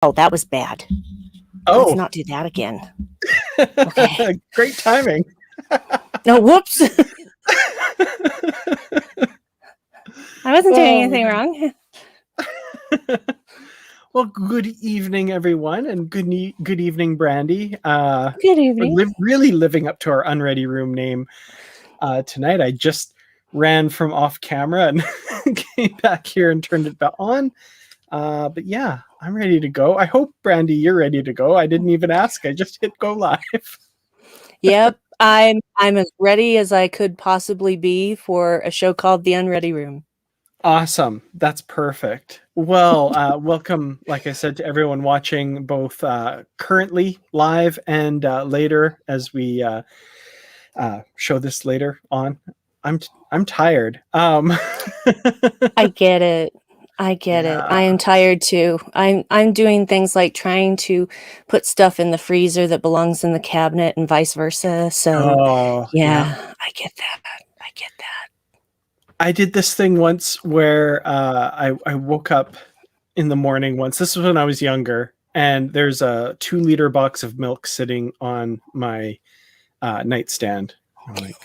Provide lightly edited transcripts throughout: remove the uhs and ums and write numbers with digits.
Oh, that was bad. Oh. Let's not do that again. Okay. Great timing. No, whoops. I wasn't doing anything wrong. Well, good evening, everyone, and good evening, Brandi. Good evening. Really living up to our Unready room name tonight. I just ran from off camera and came back here and turned it back on. But yeah, I'm ready to go. I hope, Brandi, you're ready to go. I didn't even ask. I just hit go live. Yep, I'm as ready as I could possibly be for a show called The Unready Room. Awesome. That's perfect. Well, welcome, like I said, to everyone watching both currently live and later as we show this later on. I'm tired. I get it. I get it. I am tired too. I'm doing things like trying to put stuff in the freezer that belongs in the cabinet and vice versa. So yeah, I get that. I did this thing once where I woke up in the morning once. This was when I was younger, and there's a 2-liter box of milk sitting on my nightstand. I'm like,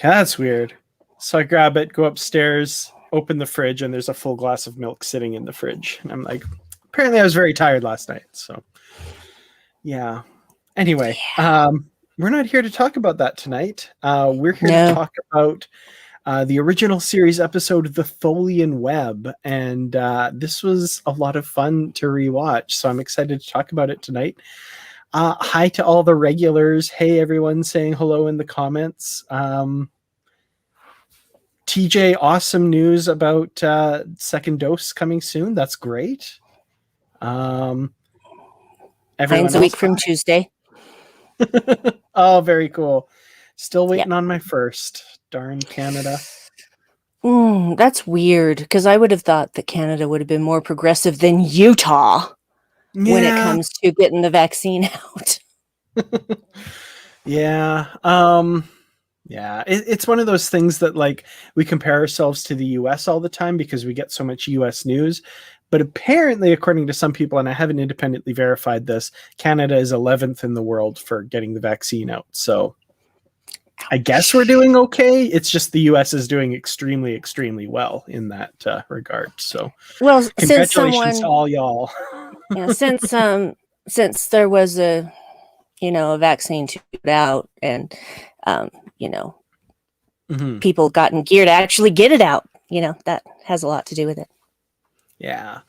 that's weird. So I grab it, go upstairs, open the fridge, and there's a full glass of milk sitting in the fridge. And I'm like, apparently I was very tired last night. So yeah. Anyway, we're not here to talk about that tonight. We're here to talk about the original series episode, The Tholian Web. And this was a lot of fun to rewatch. So I'm excited to talk about it tonight. Hi to all the regulars. Hey, everyone saying hello in the comments. TJ, awesome news about second dose coming soon. That's great. Mine's a week from Tuesday. Oh, very cool. Still waiting on my first. Darn Canada. That's weird, because I would have thought that Canada would have been more progressive than Utah when it comes to getting the vaccine out. It's one of those things that, like, we compare ourselves to the US all the time because we get so much US news. But apparently, according to some people, and I haven't independently verified this, Canada is 11th in the world for getting the vaccine out. So I guess we're doing okay. It's just the US is doing extremely, extremely well in that regard. So, well, congratulations to all y'all. Since there was a vaccine to put out, and people gotten gear to actually get it out. That has a lot to do with it. Yeah.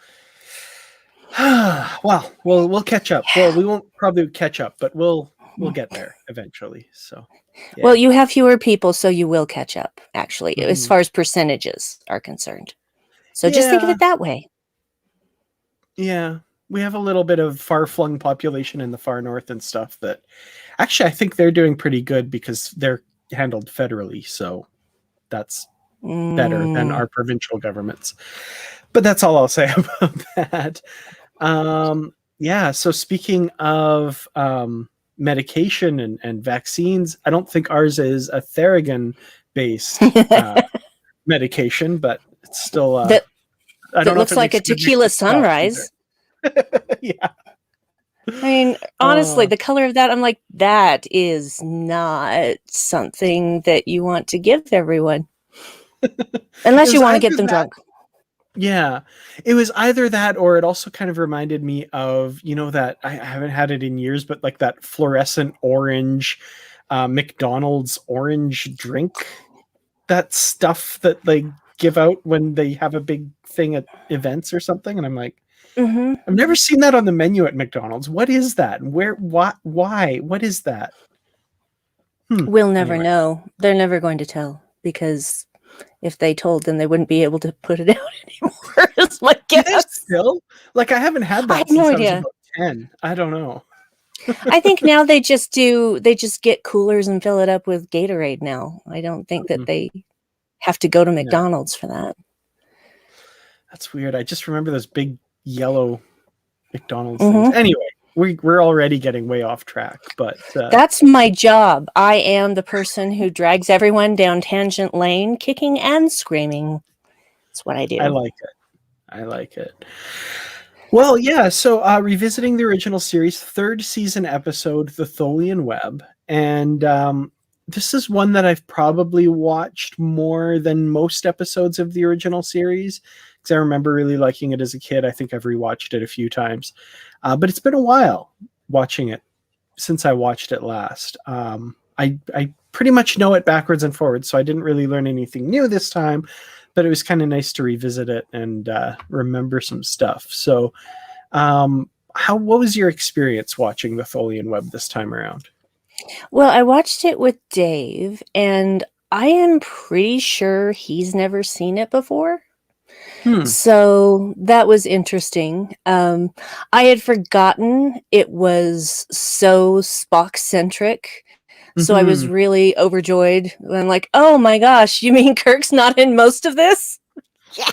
Well, we'll catch up. Well, we won't probably catch up, but we'll get there eventually. So, yeah. Well, you have fewer people, so you will catch up, actually, as far as percentages are concerned. So just think of it that way. Yeah. We have a little bit of far-flung population in the far north and stuff that actually I think they're doing pretty good because they're handled federally. So that's better than our provincial governments. But that's all I'll say about that. So speaking of medication and vaccines, I don't think ours is a Theragun-based medication, but it's still... I don't know, looks like a tequila sunrise. Yeah. I mean, honestly, the color of that, I'm like, that is not something that you want to give everyone. Unless you want to get them drunk. Yeah. It was either that, or it also kind of reminded me of, that I haven't had it in years, but like that fluorescent orange McDonald's orange drink. That stuff that they give out when they have a big thing at events or something. And I'm like, I've never seen that on the menu at McDonald's. What is that? Where? Why? What is that? We'll never know. They're never going to tell, because if they told, then they wouldn't be able to put it out anymore. Is my guess. Still, like, I haven't had that since I was about 10. I don't know. I think now they just get coolers and fill it up with Gatorade now. I don't think that they have to go to McDonald's for that. That's weird. I just remember those big yellow McDonald's things. Anyway, we're already getting way off track, but that's my job. I am the person who drags everyone down tangent lane, kicking and screaming. That's what I do. I like it. Well, yeah. So, revisiting the original series, third season episode, The Tholian Web. And this is one that I've probably watched more than most episodes of the original series because I remember really liking it as a kid. I think I've rewatched it a few times. But it's been a while watching it since I watched it last. I pretty much know it backwards and forwards, so I didn't really learn anything new this time, but it was kind of nice to revisit it and remember some stuff. So, what was your experience watching the Tholian Web this time around? Well, I watched it with Dave, and I am pretty sure he's never seen it before. So that was interesting. I had forgotten it was so Spock centric. So I was really overjoyed. I'm like, oh my gosh, you mean Kirk's not in most of this? Yeah.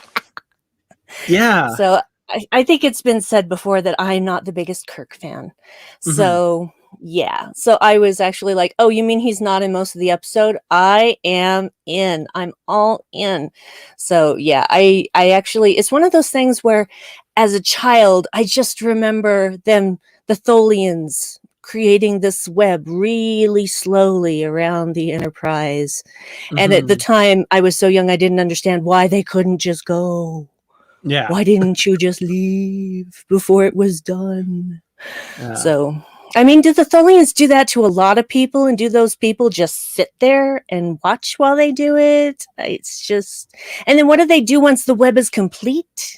Yeah. So I think it's been said before that I'm not the biggest Kirk fan. So yeah. So I was actually like, oh, you mean he's not in most of the episode? I am in. I'm all in. So yeah, I actually, it's one of those things where as a child, I just remember them, the Tholians, creating this web really slowly around the Enterprise. And at the time, I was so young, I didn't understand why they couldn't just go. Yeah. Why didn't you just leave before it was done? Yeah. So, I mean, do the Tholians do that to a lot of people? And do those people just sit there and watch while they do it? It's just... And then what do they do once the web is complete?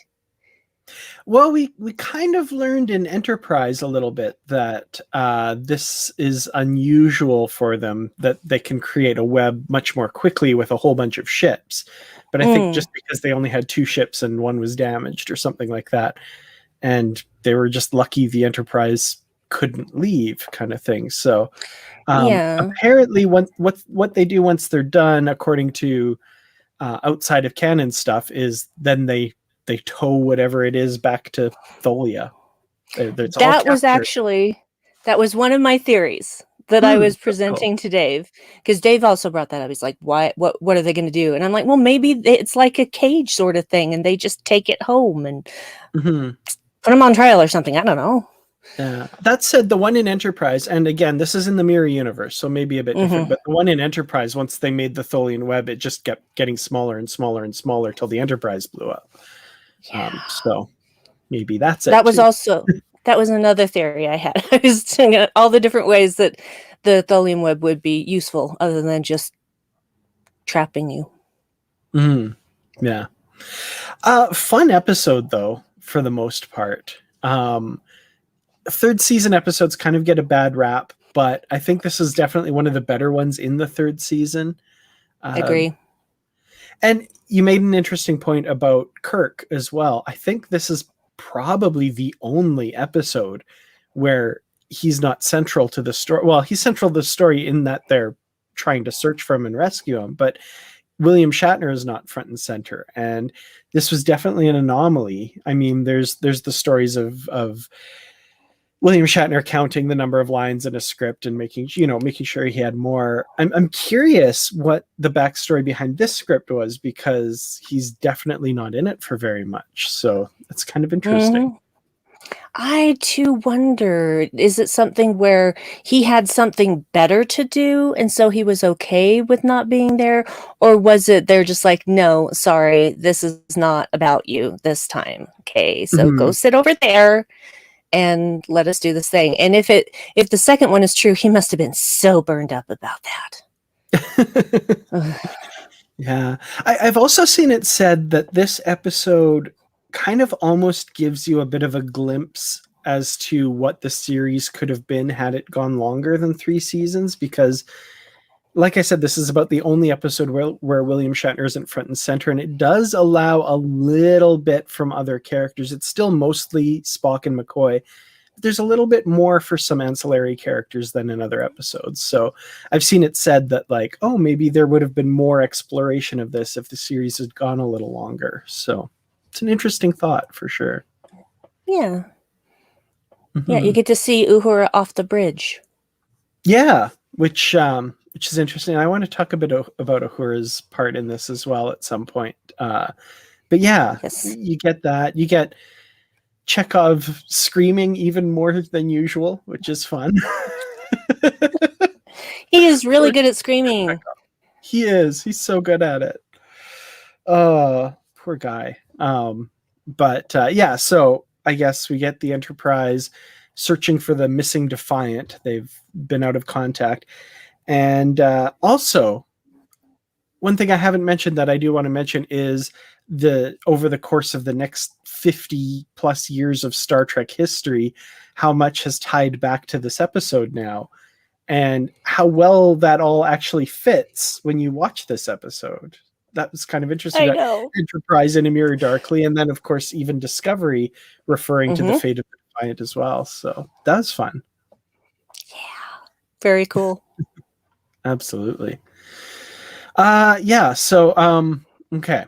Well, we kind of learned in Enterprise a little bit that this is unusual for them, that they can create a web much more quickly with a whole bunch of ships. But I think just because they only had 2 ships and one was damaged or something like that, and they were just lucky the Enterprise couldn't leave, kind of thing. So apparently what they do once they're done, according to outside of canon stuff, is then they tow whatever it is back to Tholia. That was one of my theories that I was presenting to Dave, because Dave also brought that up. He's like, what are they going to do? And I'm like, well, maybe it's like a cage sort of thing, and they just take it home and put them on trial or something. I don't know. Yeah. That said, the one in Enterprise, and again, this is in the Mirror universe, so maybe a bit different, but the one in Enterprise, once they made the Tholian Web, it just kept getting smaller and smaller and smaller till the Enterprise blew up. Yeah. So maybe that's it. That was also... That was another theory I had. I was thinking all the different ways that the Tholian Web would be useful other than just trapping you. Yeah. Fun episode, though, for the most part. Third season episodes kind of get a bad rap, but I think this is definitely one of the better ones in the third season. Agree. And you made an interesting point about Kirk as well. I think this is probably the only episode where he's not central to the story. Well, he's central to the story in that they're trying to search for him and rescue him, but William Shatner is not front and center. And this was definitely an anomaly. I mean, there's the stories of William Shatner counting the number of lines in a script and making sure he had more. I'm curious what the backstory behind this script was, because he's definitely not in it for very much. So it's kind of interesting. I too wonder, is it something where he had something better to do and so he was okay with not being there? Or was it they're just like, no, sorry, this is not about you this time. Okay, so go sit over there and let us do this thing. And if the second one is true, he must have been so burned up about that. Yeah. I've also seen it said that this episode kind of almost gives you a bit of a glimpse as to what the series could have been had it gone longer than 3 seasons, because like I said, this is about the only episode where William Shatner isn't front and center, and it does allow a little bit from other characters. It's still mostly Spock and McCoy. There's a little bit more for some ancillary characters than in other episodes. So I've seen it said that, like, oh, maybe there would have been more exploration of this if the series had gone a little longer. So it's an interesting thought for sure. Yeah. Yeah, you get to see Uhura off the bridge. Yeah, which is interesting. I want to talk a bit about Uhura's part in this as well at some point. But yeah, yes. You get that. You get Chekhov screaming even more than usual, which is fun. He is really good at screaming. He is. He's so good at it. Poor guy. So I guess we get the Enterprise searching for the missing Defiant. They've been out of contact. And also, one thing I haven't mentioned that I do want to mention is over the course of the next 50 plus years of Star Trek history, how much has tied back to this episode now, and how well that all actually fits when you watch this episode. That was kind of interesting. I know. Enterprise in a Mirror Darkly, and then of course even Discovery referring to the fate of the Defiant as well. So that was fun. Yeah, very cool. Absolutely. Okay.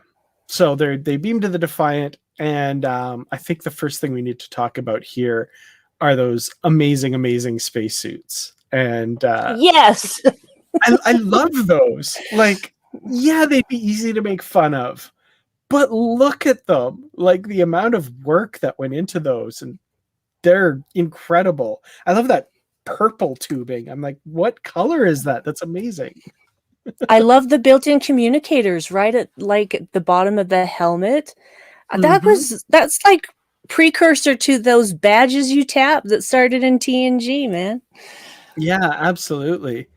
So they beam to the Defiant, and I think the first thing we need to talk about here are those amazing spacesuits. And yes, I love those. Like, yeah, they'd be easy to make fun of, but look at them. Like the amount of work that went into those, and they're incredible. I love that purple tubing. I'm like, what color is that? That's amazing. I love the built-in communicators right at like the bottom of the helmet. That's like precursor to those badges you tap that started in TNG, man. Yeah, absolutely.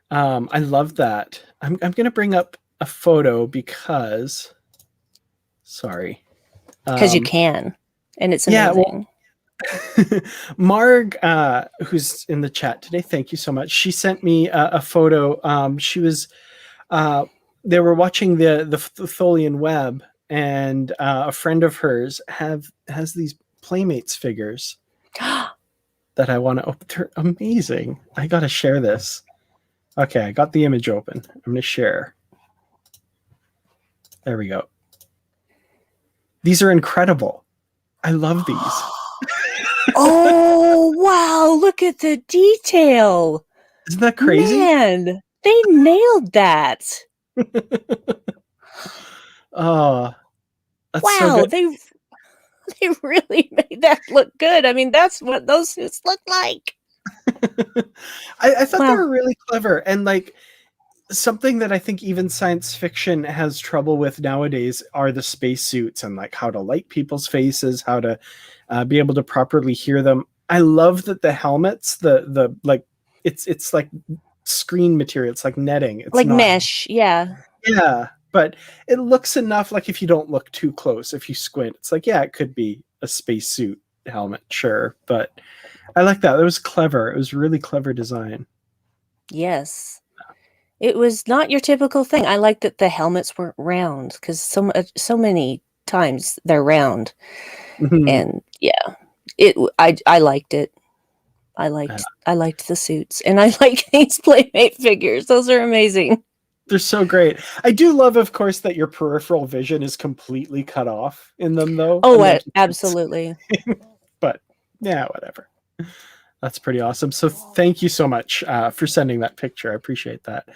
I love that. I'm going to bring up a photo because you can, and it's amazing. Marg, who's in the chat today, thank you so much. She sent me a photo. She was, they were watching the Tholian Web, and a friend of hers has these Playmates figures that I want to open. They're amazing. I got to share this. Okay, I got the image open. I'm going to share. There we go. These are incredible. I love these. Oh, wow. Look at the detail. Isn't that crazy? Man, they nailed that. Oh, that's wow. so good. They really made that look good. I mean, that's what those suits look like. I thought they were really clever, and like something that I think even science fiction has trouble with nowadays are the spacesuits, and like how to light people's faces, how to be able to properly hear them. I love that the helmets, the like, it's like screen material. It's like netting. It's like not mesh. Yeah. Yeah, but it looks enough. Like if you don't look too close, if you squint, it's like, yeah, it could be a spacesuit helmet, sure, but I like that. It was clever. It was really clever design. Yes. It was not your typical thing. I like that the helmets weren't round, because so many times they're round. And yeah, I liked it. I liked the suits, and I like these Playmate figures. Those are amazing. They're so great. I do love, of course, that your peripheral vision is completely cut off in them, though. Oh, absolutely. But yeah, whatever. That's pretty awesome. So thank you so much for sending that picture. I appreciate that.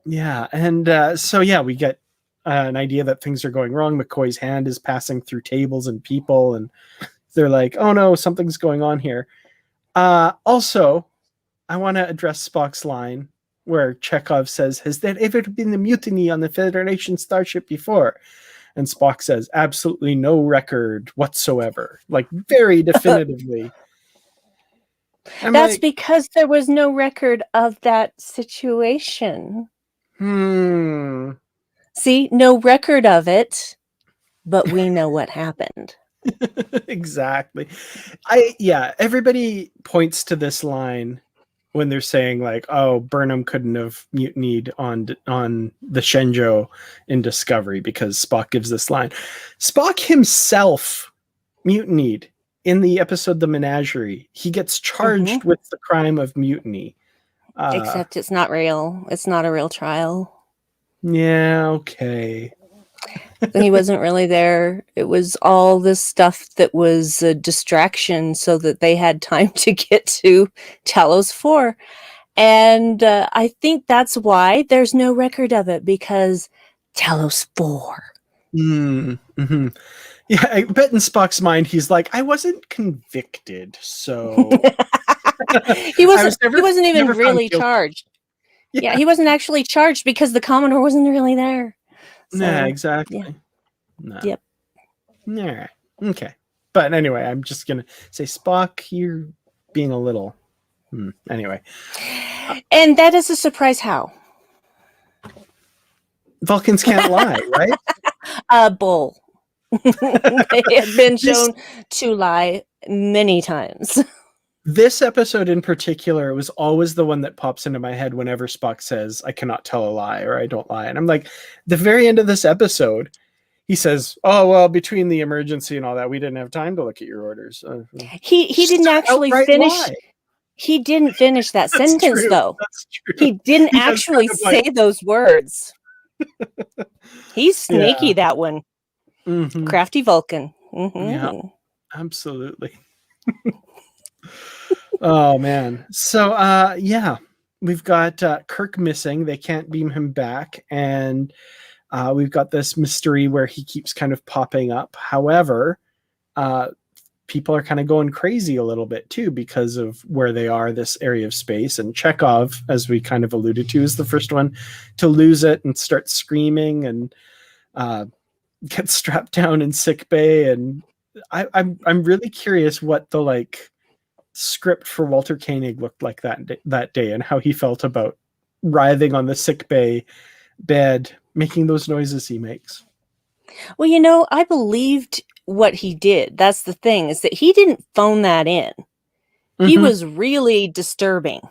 Yeah. And so, yeah, we get an idea that things are going wrong. McCoy's hand is passing through tables and people, and they're like, oh no, something's going on here. Also, I want to address Spock's line where Chekhov says, has there ever been a mutiny on the Federation starship before? And Spock says, absolutely no record whatsoever. Like, very definitively. That's because there was no record of that situation. See, no record of it, but we know what happened. Exactly. Everybody points to this line when they're saying like, oh, Burnham couldn't have mutinied on the Shenzhou in Discovery, because Spock gives this line. Spock himself mutinied in the episode The Menagerie. He gets charged with the crime of mutiny. Except it's not real. It's not a real trial. Yeah, okay. He wasn't really there. It was all this stuff that was a distraction so that they had time to get to Talos 4. And I think that's why there's no record of it, because Talos 4. Yeah, I bet in Spock's mind he's like, I wasn't convicted, so He I was wasn't even never found really guilty. charged. Yeah, Yeah. he wasn't actually charged because the Commodore wasn't really there. Yeah, So, yeah. exactly. No. Yep. All right. Okay. But anyway, I'm just gonna say Spock, you're being a little anyway. And that is a surprise how. Vulcans can't lie, right? A bull. They have been This shown to lie many times. this episode in particular was always the one that pops into my head whenever Spock says, I cannot tell a lie or I don't lie. And I'm like, the very end of this episode, he says, oh, well, between the emergency and all that, we didn't have time to look at your orders. He didn't actually finish. Lie. He didn't finish that That's sentence, true. though. That's true. He didn't He does actually kind of like, say those words. He's sneaky, yeah. that one. Mhm. Crafty Vulcan. Yeah, absolutely. Oh, man. So, yeah, we've got Kirk missing. They can't beam him back. And we've got this mystery where he keeps kind of popping up. However, people are kind of going crazy a little bit too because of where they are, this area of space. And Chekhov, as we kind of alluded to, is the first one to lose it and start screaming and get strapped down in sick bay. And I'm really curious what the script for Walter Koenig looked like that day and how he felt about writhing on the sick bay bed, making those noises he makes. Well, I believed what he did. That's the thing, is that he didn't phone that in. He was really disturbing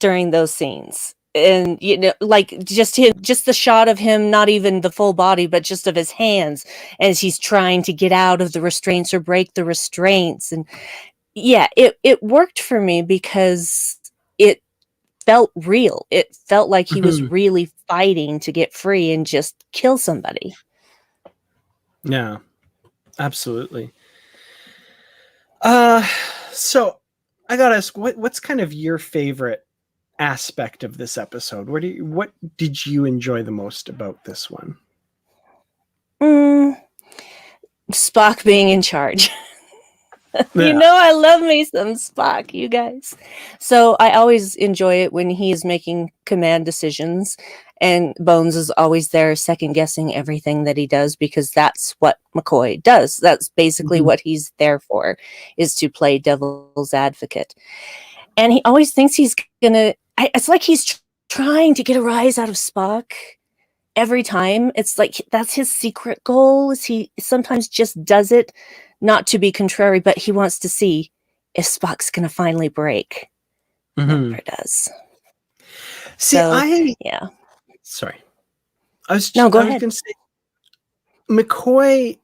during those scenes. And just the shot of him, not even the full body, but just of his hands as he's trying to get out of the restraints or break the restraints. And yeah, it worked for me because it felt real. It felt like he was really fighting to get free and just kill somebody. Yeah, absolutely. So I gotta ask, what's kind of your favorite aspect of this episode? What did you enjoy the most about this one? Spock being in charge. Yeah. I love me some Spock, you guys. So I always enjoy it when he is making command decisions, and Bones is always there second guessing everything that he does, because that's what McCoy does. That's basically what he's there for, is to play devil's advocate. And he always thinks he's gonna, it's like he's trying to get a rise out of Spock every time. It's like that's his secret goal, is he sometimes just does it not to be contrary, but he wants to see if Spock's gonna finally break. Never does. See, yeah. Sorry. I was ahead. Gonna say McCoy,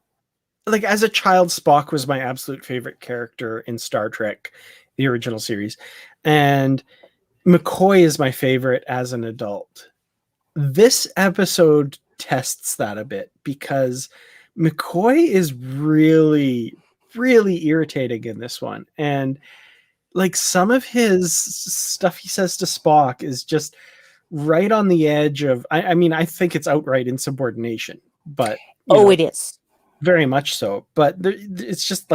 as a child, Spock was my absolute favorite character in Star Trek, the original series. And McCoy is my favorite as an adult. This episode tests that a bit because McCoy is really, really irritating in this one. And some of his stuff he says to Spock is just right on the edge of, I mean, I think it's outright insubordination, but it is very much so. But it's just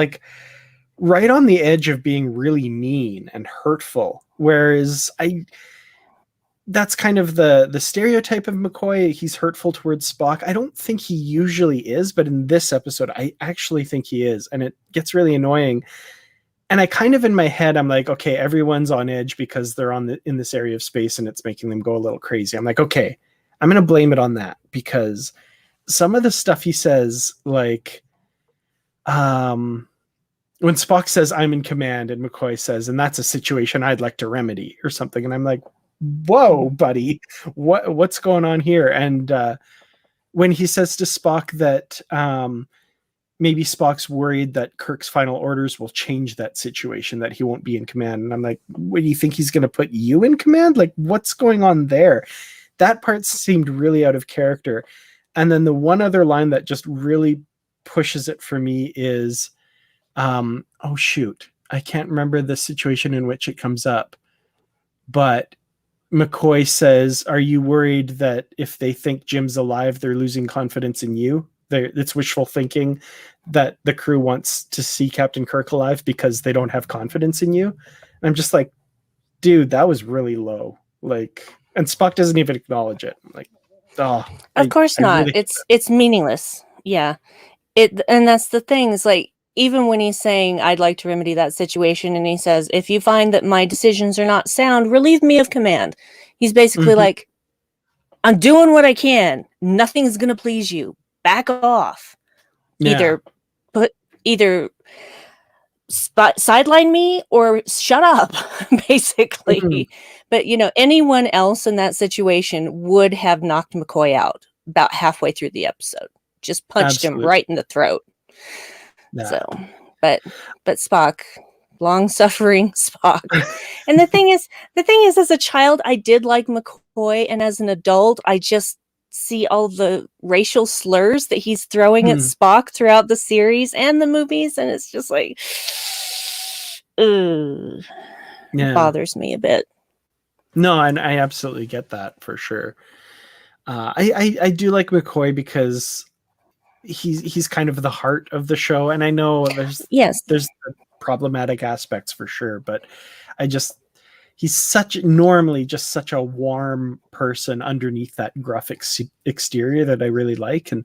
right on the edge of being really mean and hurtful. Whereas that's kind of the stereotype of McCoy. He's hurtful towards Spock. I don't think he usually is, but in this episode, I actually think he is. And it gets really annoying. And I kind of, in my head, I'm like, okay, everyone's on edge because they're in this area of space and it's making them go a little crazy. I'm like, okay, I'm going to blame it on that, because some of the stuff he says, when Spock says, I'm in command, and McCoy says, and that's a situation I'd like to remedy or something. And I'm like, whoa, buddy, what's going on here? And when he says to Spock that maybe Spock's worried that Kirk's final orders will change that situation, that he won't be in command. And I'm like, what, do you think he's going to put you in command? What's going on there? That part seemed really out of character. And then the one other line that just really pushes it for me is, oh shoot, I can't remember the situation in which it comes up, but McCoy says, are you worried that if they think Jim's alive, they're losing confidence in you? it's wishful thinking that the crew wants to see Captain Kirk alive because they don't have confidence in you. And I'm just like, dude, that was really low. Like, and Spock doesn't even acknowledge it. I'm like, oh, Of course not. Really it's meaningless. Yeah. And that's the thing, is like, even when he's saying, I'd like to remedy that situation, and he says, if you find that my decisions are not sound, relieve me of command. He's basically like, I'm doing what I can. Nothing's going to please you. Back off. Yeah. Either sideline me or shut up, basically. Mm-hmm. But, anyone else in that situation would have knocked McCoy out about halfway through the episode. Just punched him right in the throat. Yeah. So, but Spock, long-suffering Spock. And the thing is, as a child, I did like McCoy, and as an adult, I just see all the racial slurs that he's throwing at Spock throughout the series and the movies, and it's just like, it bothers me a bit. No, and I absolutely get that for sure. I do like McCoy because he's kind of the heart of the show, and I know there's the problematic aspects for sure, but he's normally just such a warm person underneath that gruff exterior that I really like, and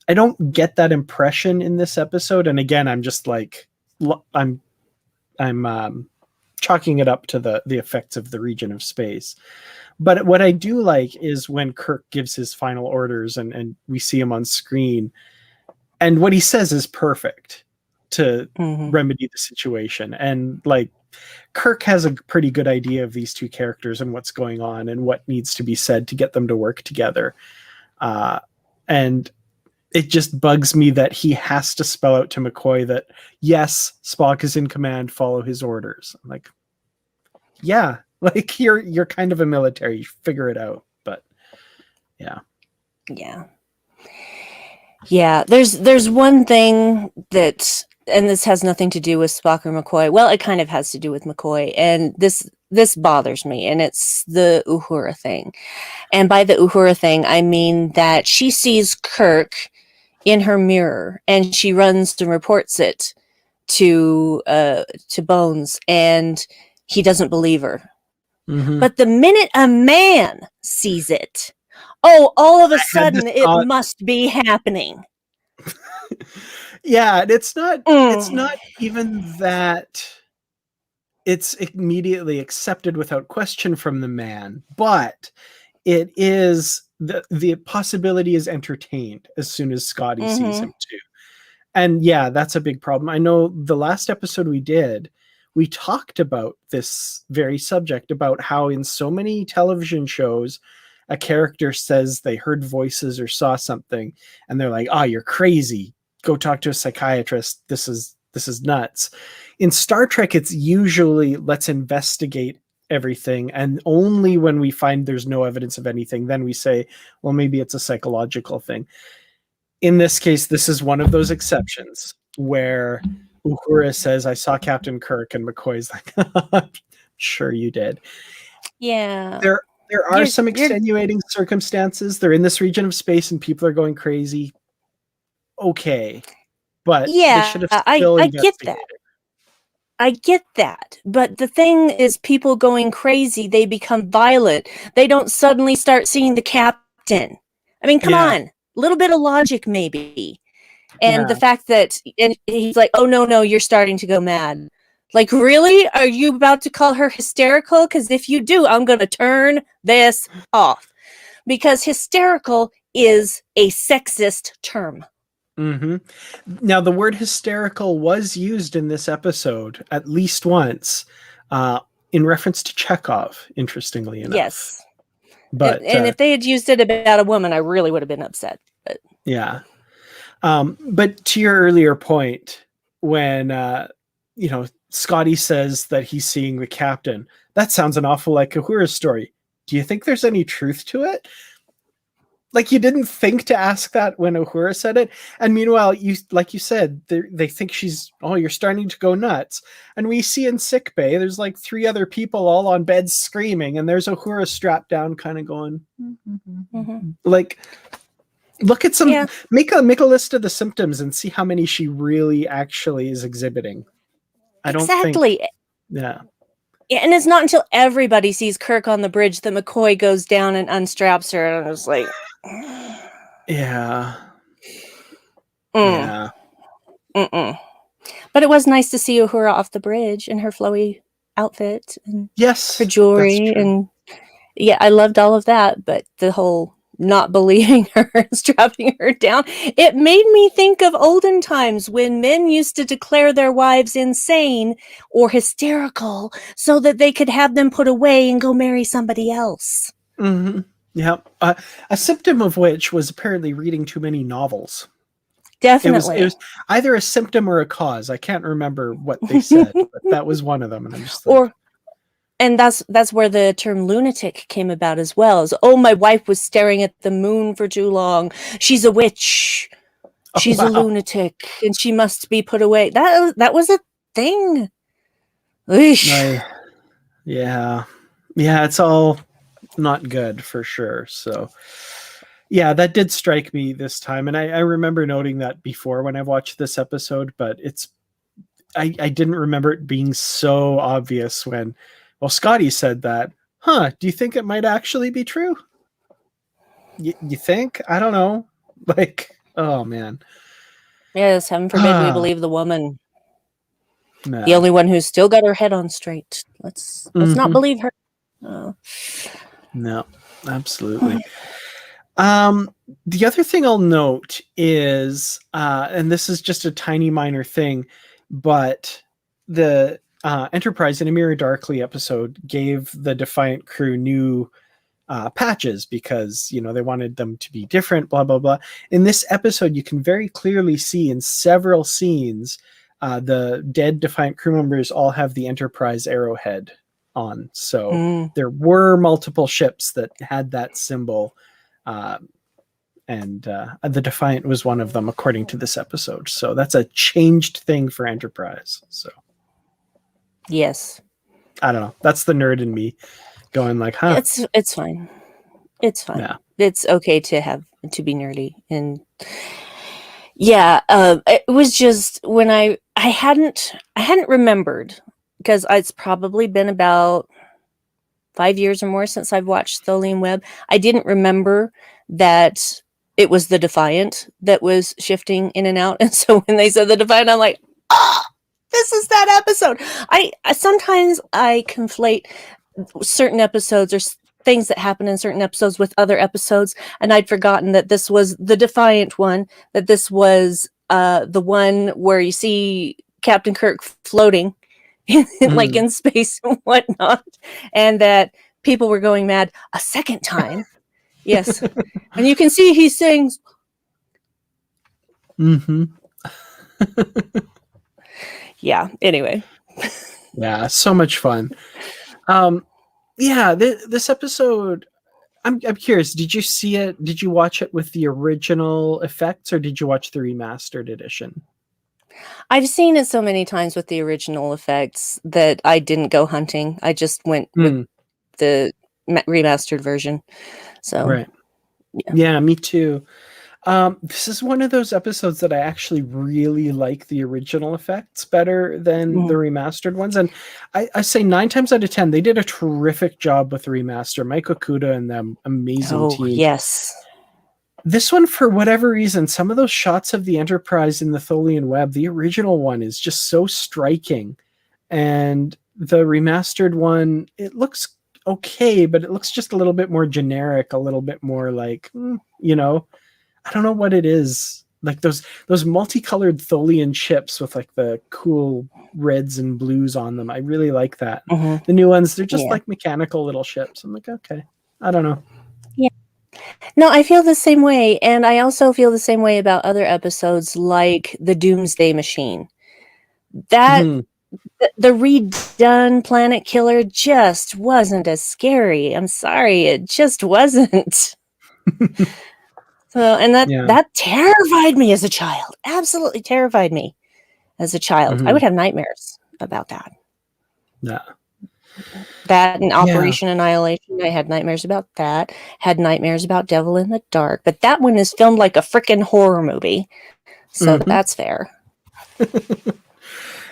I don't get that impression in this episode. And again, I'm just like, I'm chalking it up to the effects of the region of space. But what I do like is when Kirk gives his final orders and we see him on screen, and what he says is perfect to remedy the situation. And like, Kirk has a pretty good idea of these two characters and what's going on and what needs to be said to get them to work together. And it just bugs me that he has to spell out to McCoy that, yes, Spock is in command, follow his orders. I'm like, yeah, like you're kind of a military, figure it out. But yeah. There's one thing that, and this has nothing to do with Spock or McCoy. Well, it kind of has to do with McCoy, and this bothers me, and it's the Uhura thing. And by the Uhura thing, I mean that she sees Kirk in her mirror, and she runs and reports it to Bones, and he doesn't believe her. But the minute a man sees it, all of a sudden it must be happening. Yeah, it's not even that it's immediately accepted without question from the man, but it is the possibility is entertained as soon as Scotty sees him too. And yeah, that's a big problem. I know the last episode we talked about this very subject, about how in so many television shows, a character says they heard voices or saw something, and they're like, "Oh, you're crazy. Go talk to a psychiatrist. This is nuts." In Star Trek, it's usually, let's investigate everything, and only when we find there's no evidence of anything, then we say, well, maybe it's a psychological thing. In this case, this is one of those exceptions where Uhura says, I saw Captain Kirk, and McCoy's like, sure you did. Yeah. There are some extenuating circumstances. They're in this region of space and people are going crazy. Okay. But they should have still investigated. I get that. But the thing is, people going crazy, they become violent. They don't suddenly start seeing the captain. I mean, come on. A little bit of logic, maybe. And the fact that he's like, oh, no, you're starting to go mad. Like, really? Are you about to call her hysterical? Because if you do, I'm going to turn this off. Because hysterical is a sexist term. Now, the word hysterical was used in this episode at least once in reference to Chekhov, interestingly enough. Yes. But and if they had used it about a woman, I really would have been upset. But yeah. But to your earlier point, when Scotty says that he's seeing the captain, that sounds an awful like Uhura's story. Do you think there's any truth to it? Like, you didn't think to ask that when Uhura said it, and meanwhile, like you said, they think you're starting to go nuts. And we see in sickbay, there's like 3 other people all on beds screaming, and there's Uhura strapped down, kind of going, like, Look at some. Yeah. Make a list of the symptoms and see how many she really actually is exhibiting. I don't think. Exactly. Yeah. Yeah, and it's not until everybody sees Kirk on the bridge that McCoy goes down and unstraps her, and I was like, Yeah. mm, Yeah. mm-mm. But it was nice to see Uhura off the bridge in her flowy outfit and her Yes, that's jewelry, true. and yeah, I loved all of that. But the whole not believing her and strapping her down, it made me think of olden times when men used to declare their wives insane or hysterical so that they could have them put away and go marry somebody else. Mm-hmm. Yeah. A symptom of which was apparently reading too many novels. Definitely. It was either a symptom or a cause. I can't remember what they said, but that was one of them. And I'm just like, and that's where the term lunatic came about as well. Is, oh, my wife was staring at the moon for too long. She's a witch. She's a lunatic, and she must be put away. That was a thing. yeah, it's all not good for sure. So, yeah, that did strike me this time, and I remember noting that before when I watched this episode, but I didn't remember it being so obvious when, well, Scotty said that. Huh? Do you think it might actually be true? You think? I don't know. Like, oh man. Yes, heaven forbid we believe the woman. No. The only one who's still got her head on straight. Let's not believe her. Oh. No, absolutely. The other thing I'll note is, and this is just a tiny minor thing, but the Enterprise in a Mirror Darkly episode gave the Defiant crew new patches because, you know, they wanted them to be different, blah, blah, blah. In this episode, you can very clearly see in several scenes, the dead Defiant crew members all have the Enterprise arrowhead on. So there were multiple ships that had that symbol. And the Defiant was one of them, according to this episode. So that's a changed thing for Enterprise. So, yes, I don't know. That's the nerd in me going like, huh? It's fine. It's fine. Yeah. It's okay to be nerdy, and yeah, it was just when I hadn't remembered, because it's probably been about 5 years or more since I've watched Tholian Web. I didn't remember that it was the Defiant that was shifting in and out. And so when they said the Defiant, I'm like, oh, this is that episode. I sometimes I conflate certain episodes or things that happen in certain episodes with other episodes, and I'd forgotten that this was the Defiant one, that this was the one where you see Captain Kirk floating like in space and whatnot, and that people were going mad a second time. Yes. And you can see he sings. Yeah, anyway. Yeah, so much fun. Yeah, this episode, I'm curious, did you see it? Did you watch it with the original effects, or did you watch the remastered edition? I've seen it so many times with the original effects that I didn't go hunting. I just went with the remastered version. So, right. Yeah, me too. This is one of those episodes that I actually really like the original effects better than the remastered ones. And I say 9 times out of 10, they did a terrific job with the remaster. Mike Okuda and them, amazing team. Yes. This one, for whatever reason, some of those shots of the Enterprise in the Tholian Web, the original one is just so striking. And the remastered one, it looks okay, but it looks just a little bit more generic, a little bit more like, you know, I don't know what it is. Like those multicolored Tholian ships with like the cool reds and blues on them. I really like that. The new ones, they're just like mechanical little ships. I'm like, okay, I don't know. Yeah. No, I feel the same way. And I also feel the same way about other episodes like the Doomsday Machine. That the redone Planet Killer just wasn't as scary. I'm sorry, it just wasn't. So, and that terrified me as a child. Absolutely terrified me as a child. I would have nightmares about that. Yeah. That and Yeah. Operation Annihilation. I had nightmares about that. Had nightmares about Devil in the Dark. But that one is filmed like a freaking horror movie. So that's fair.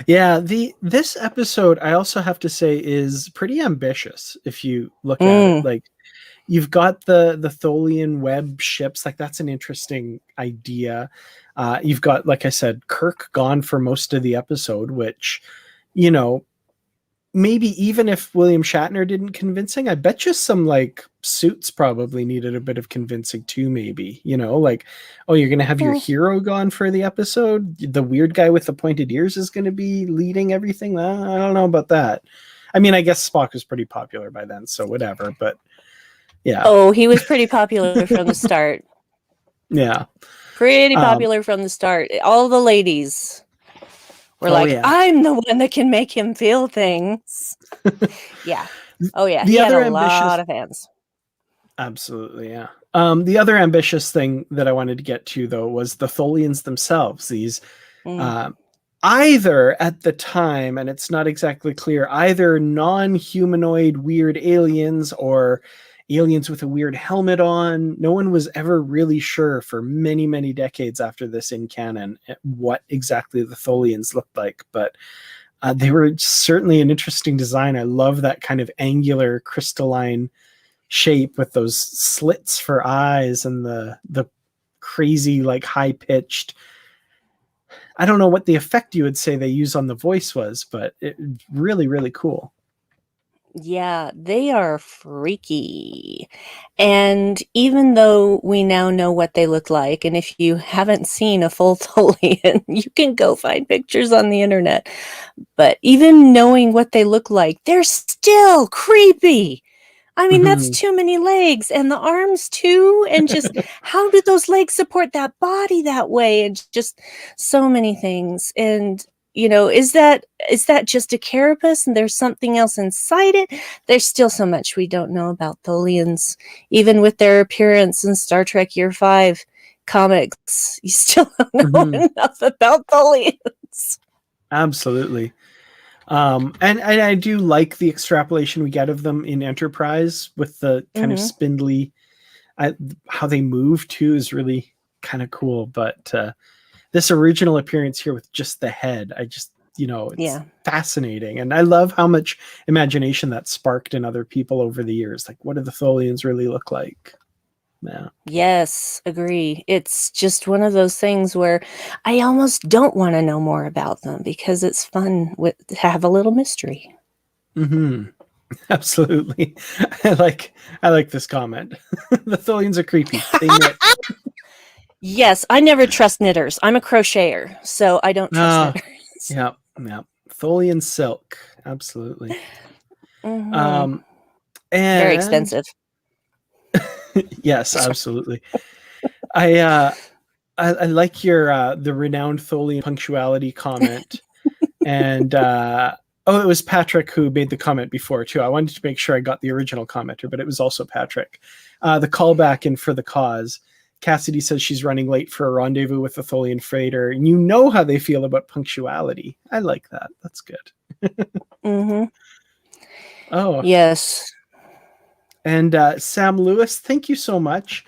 Yeah, this episode I also have to say is pretty ambitious if you look at it. Like, you've got the Tholian Web ships, like that's an interesting idea. You've got, like I said, Kirk gone for most of the episode, which, you know, maybe even if William Shatner didn't convincing, I bet you some like suits probably needed a bit of convincing too, maybe, you know, like, oh, you're going to have your hero gone for the episode. The weird guy with the pointed ears is going to be leading everything. I don't know about that. I mean, I guess Spock was pretty popular by then, so whatever, but yeah. Oh, he was pretty popular from the start. Yeah. Pretty popular from the start. All the ladies were I'm the one that can make him feel things. Yeah. Oh, yeah. He had a lot of fans. Absolutely, yeah. The other ambitious thing that I wanted to get to, though, was the Tholians themselves. These either at the time, and it's not exactly clear, either non-humanoid weird aliens or aliens with a weird helmet on. No one was ever really sure for many, many decades after this in canon what exactly the Tholians looked like, but they were certainly an interesting design. I love that kind of angular crystalline shape with those slits for eyes and the crazy, like, high-pitched, I don't know what the effect you would say they use on the voice was, but it really, really cool. Yeah, they are freaky. And even though we now know what they look like, and if you haven't seen a full Tholian, you can go find pictures on the internet. But even knowing what they look like, they're still creepy. I mean, that's too many legs, and the arms too, and just how do those legs support that body that way, and just so many things. And you know, is that just a carapace and there's something else inside it? There's still so much we don't know about Tholians, even with their appearance in Star Trek Year 5 comics. You still don't know enough about Tholians. Absolutely. And I do like the extrapolation we get of them in Enterprise with the kind of spindly, how they move too is really kind of cool. But this original appearance here with just the head, I just, you know, it's fascinating. And I love how much imagination that sparked in other people over the years. Like, what do the Tholians really look like? Yeah. Yes, agree. It's just one of those things where I almost don't want to know more about them because it's fun to have a little mystery. Absolutely. I like this comment. The Tholians are creepy. They knit. Yes, I never trust knitters. I'm a crocheter, so I don't trust knitters. Yeah. Tholian silk. Absolutely. And very expensive. Yes, absolutely. I like your the renowned Tholian punctuality comment. And it was Patrick who made the comment before too. I wanted to make sure I got the original commenter, but it was also Patrick. The callback in For the Cause. Cassidy says she's running late for a rendezvous with the Tholian freighter, and you know how they feel about punctuality. I like that. That's good. Oh yes. And Sam Lewis, thank you so much.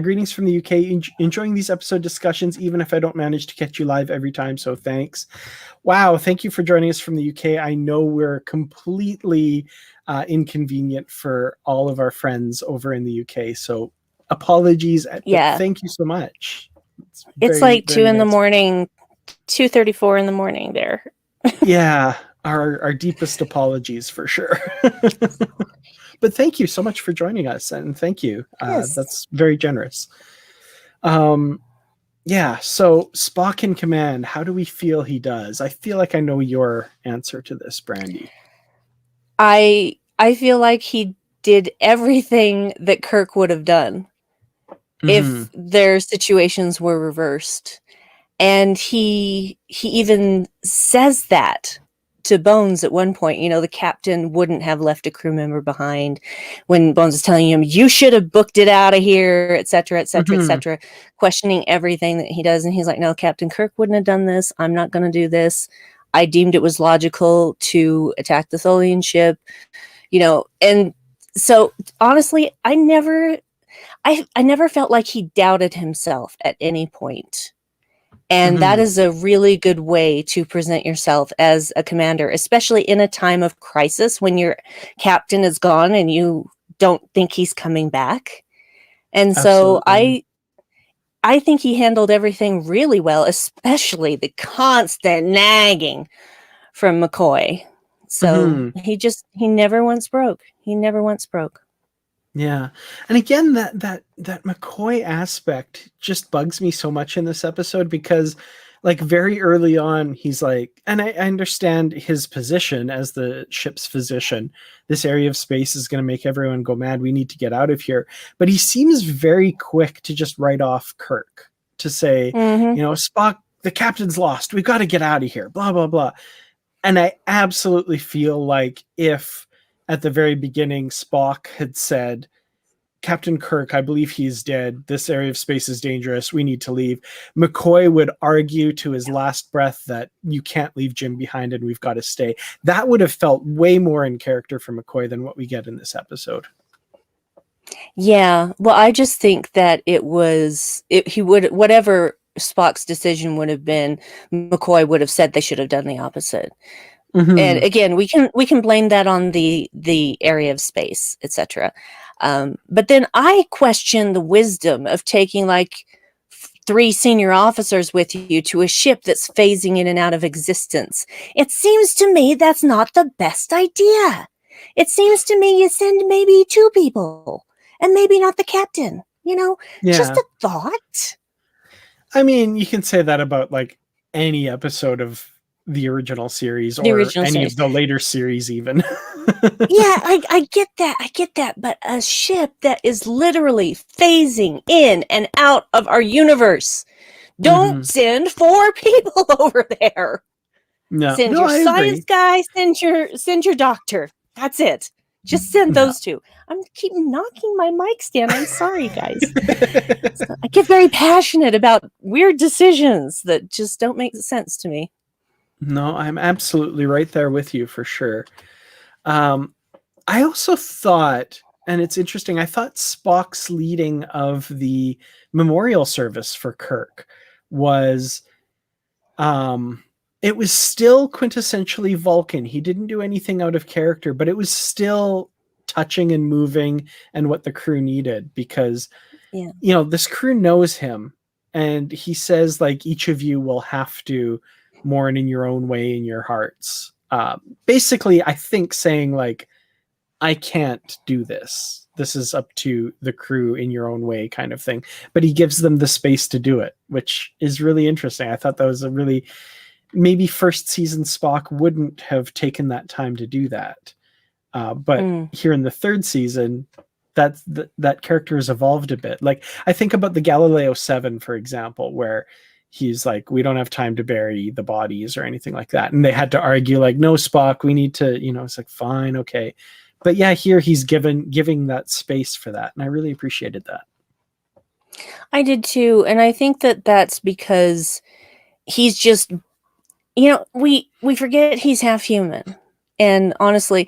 Greetings from the UK. Enjoying these episode discussions, even if I don't manage to catch you live every time. So thanks. Wow. Thank you for joining us from the UK. I know we're completely inconvenient for all of our friends over in the UK. So apologies. Yeah. Thank you so much. It's like 2 in the morning, 2:34 in the morning there. Yeah. Our deepest apologies for sure. But thank you so much for joining us, and thank you. Yes. That's very generous. Yeah, so Spock in command, how do we feel he does? I feel like I know your answer to this, Brandi. I feel like he did everything that Kirk would have done if their situations were reversed. And he even says that to Bones at one point. You know, the captain wouldn't have left a crew member behind when Bones is telling him, you should have booked it out of here, etc., etc., etc., questioning everything that he does. And he's like, no, Captain Kirk wouldn't have done this. I'm not going to do this. I deemed it was logical to attack the Tholian ship, and so honestly, I never felt like he doubted himself at any point. And that is a really good way to present yourself as a commander, especially in a time of crisis when your captain is gone and you don't think he's coming back. And so Absolutely. I think he handled everything really well, especially the constant nagging from McCoy. So he never once broke. He never once broke. Yeah. And again, that McCoy aspect just bugs me so much in this episode, because like very early on, he's like, and I understand his position as the ship's physician. This area of space is going to make everyone go mad. We need to get out of here. But he seems very quick to just write off Kirk, to say, Spock, the captain's lost. We've got to get out of here, blah, blah, blah. And I absolutely feel like if at the very beginning Spock had said, Captain Kirk, I believe he's dead. This area of space is dangerous. We need to leave. McCoy would argue to his last breath that you can't leave Jim behind and we've got to stay. That would have felt way more in character for McCoy than what we get in this episode. Yeah. Well, I just think that whatever Spock's decision would have been, McCoy would have said they should have done the opposite. And again, we can blame that on the area of space, etc. But then I question the wisdom of taking like 3 senior officers with you to a ship that's phasing in and out of existence. It seems to me that's not the best idea. It seems to me you send maybe 2 people and maybe not the captain, just a thought. I mean, you can say that about like any episode of the original series or any of the later series even. Yeah, I get that. But a ship that is literally phasing in and out of our universe. Don't send 4 people over there. No, send your science guy, send your doctor. That's it. Just send those 2. I'm keep knocking my mic stand. I'm sorry, guys. I get very passionate about weird decisions that just don't make sense to me. No, I'm absolutely right there with you for sure. I also thought, and it's interesting, I thought Spock's leading of the memorial service for Kirk was, it was still quintessentially Vulcan. He didn't do anything out of character, but it was still touching and moving and what the crew needed, because, this crew knows him. And he says, like, each of you will have to mourn in your own way in your hearts. Basically, I think saying, like, I can't do this. This is up to the crew in your own way kind of thing. But he gives them the space to do it, which is really interesting. I thought that was a really, maybe first season Spock wouldn't have taken that time to do that. But here in the 3rd season, that character has evolved a bit. Like, I think about the Galileo 7, for example, where he's like, we don't have time to bury the bodies or anything like that. And they had to argue, like, no, Spock, we need to, it's like, fine, okay. But yeah, here he's giving that space for that. And I really appreciated that. I did too. And I think that that's because he's just, we forget he's half human. And honestly,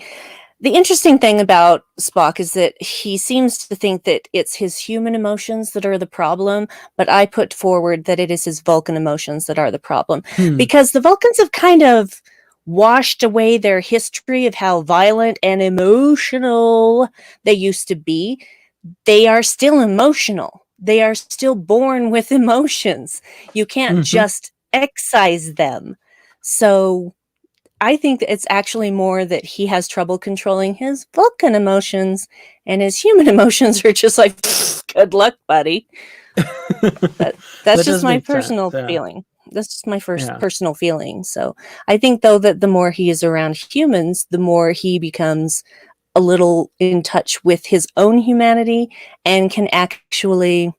the interesting thing about Spock is that he seems to think that it's his human emotions that are the problem, but I put forward that it is his Vulcan emotions that are the problem. Because the Vulcans have kind of washed away their history of how violent and emotional they used to be. They are still emotional. They are still born with emotions. You can't just excise them. So I think that it's actually more that he has trouble controlling his Vulcan emotions, and his human emotions are just like, good luck, buddy. That's just my personal feeling. That's just my personal feeling. So I think, though, that the more he is around humans, the more he becomes a little in touch with his own humanity and can actually,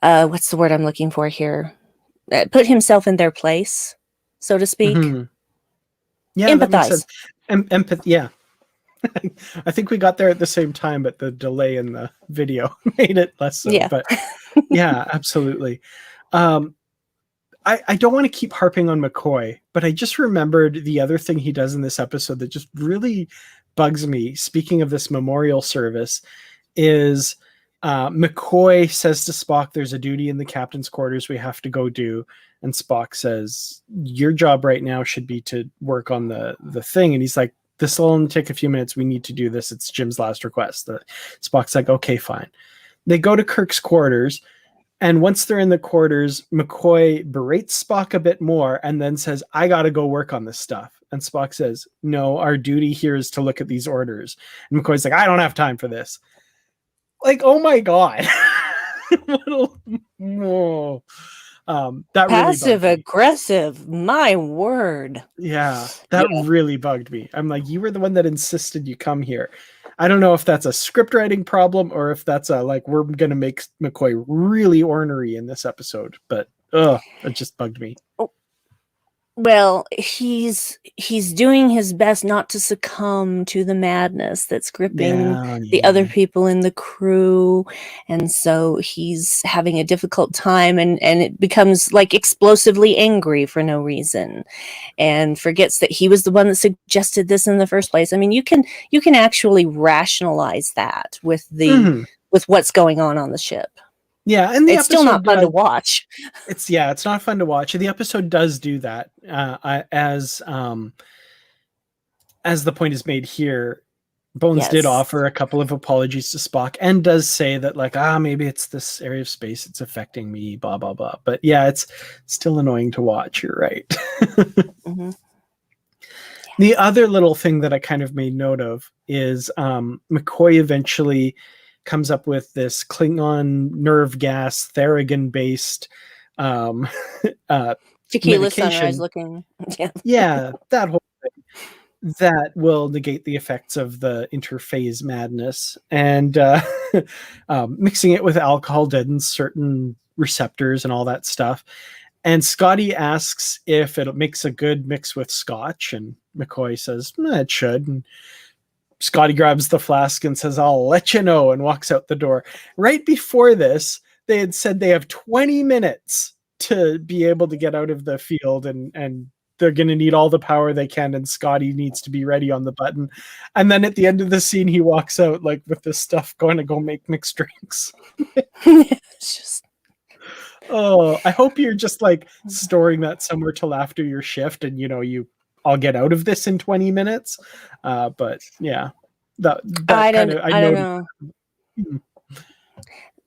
what's the word I'm looking for here? Put himself in their place, so to speak. Yeah, empathize. That makes sense. Empathy, yeah. I think we got there at the same time, but the delay in the video made it less so. Yeah. But yeah, absolutely. I don't want to keep harping on McCoy, but I just remembered the other thing he does in this episode that just really bugs me. Speaking of this memorial service, is McCoy says to Spock, there's a duty in the captain's quarters we have to go do. And Spock says, your job right now should be to work on the thing. And he's like, this will only take a few minutes. We need to do this. It's Jim's last request. Spock's like, okay, fine. They go to Kirk's quarters. And once they're in the quarters, McCoy berates Spock a bit more and then says, I got to go work on this stuff. And Spock says, no, our duty here is to look at these orders. And McCoy's like, I don't have time for this. Like, oh my God. Whoa. That Passive really aggressive, my word. Yeah, that really bugged me. I'm like, you were the one that insisted you come here. I don't know if that's a script writing problem or if that's a like we're gonna make McCoy really ornery in this episode, but it just bugged me. Well, he's doing his best not to succumb to the madness that's gripping the other people in the crew, and so he's having a difficult time, and it becomes like explosively angry for no reason, and forgets that he was the one that suggested this in the first place. I mean, you can actually rationalize that with with what's going on the ship. Yeah, and it's still not fun to watch. It's not fun to watch. The episode does do that, as the point is made here. Bones did offer a couple of apologies to Spock, and does say that like, maybe it's this area of space, it's affecting me, blah blah blah. But yeah, it's still annoying to watch. You're right. Mm-hmm. The other little thing that I kind of made note of is McCoy eventually comes up with this Klingon nerve gas, Theragun-based tequila medication. Sunrise looking. Yeah, that whole thing that will negate the effects of the interphase madness, and mixing it with alcohol deadens certain receptors and all that stuff. And Scotty asks if it makes a good mix with scotch, and McCoy says, it should. And Scotty grabs the flask and says, I'll let you know, and walks out the door. Right before this, they had said they have 20 minutes to be able to get out of the field, and they're going to need all the power they can, and Scotty needs to be ready on the button. And then at the end of the scene, he walks out like with this stuff, going to go make mixed drinks. It's just... Oh, I hope you're just like storing that somewhere till after your shift, and I'll get out of this in 20 minutes. But yeah, I don't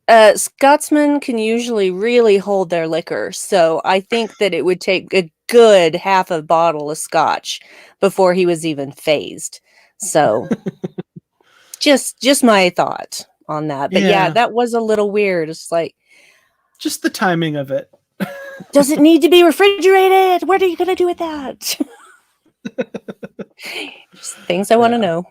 know. Scotsmen can usually really hold their liquor, so I think that it would take a good half a bottle of scotch before he was even phased. So just my thought on that. But yeah, that was a little weird. It's like just the timing of it. Does it need to be refrigerated? What are you going to do with that? Just things I want to know.